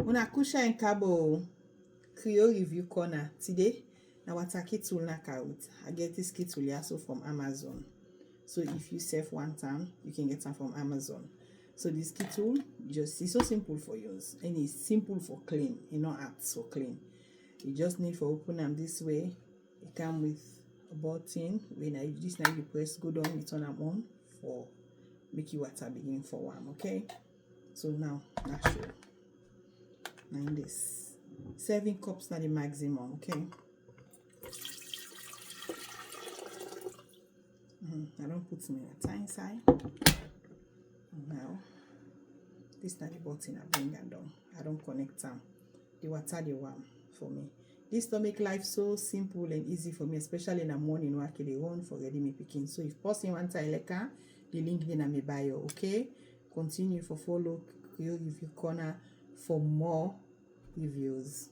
Una kusha en kabo Creole review corner today. Now what a kettle knock out. I get this kettle also from Amazon. So if you save one time, you can get some from Amazon. So this kettle just it's so simple for use and it's simple for clean. You know, hard so clean. You just need to open them this way. It come with a button. When I this now you press go down, you turn them on for make your water begin for warm. Okay. So now show. Now this 7 cups not the maximum. Okay. I don't put my water inside. Now this not the button I bring them down. I don't connect them. The water the warm for me. This to make life so simple and easy for me, especially in the morning when I run for ready me picking. So if person want to like the link in my bio, okay? Continue for follow Creole Review Corner for more reviews.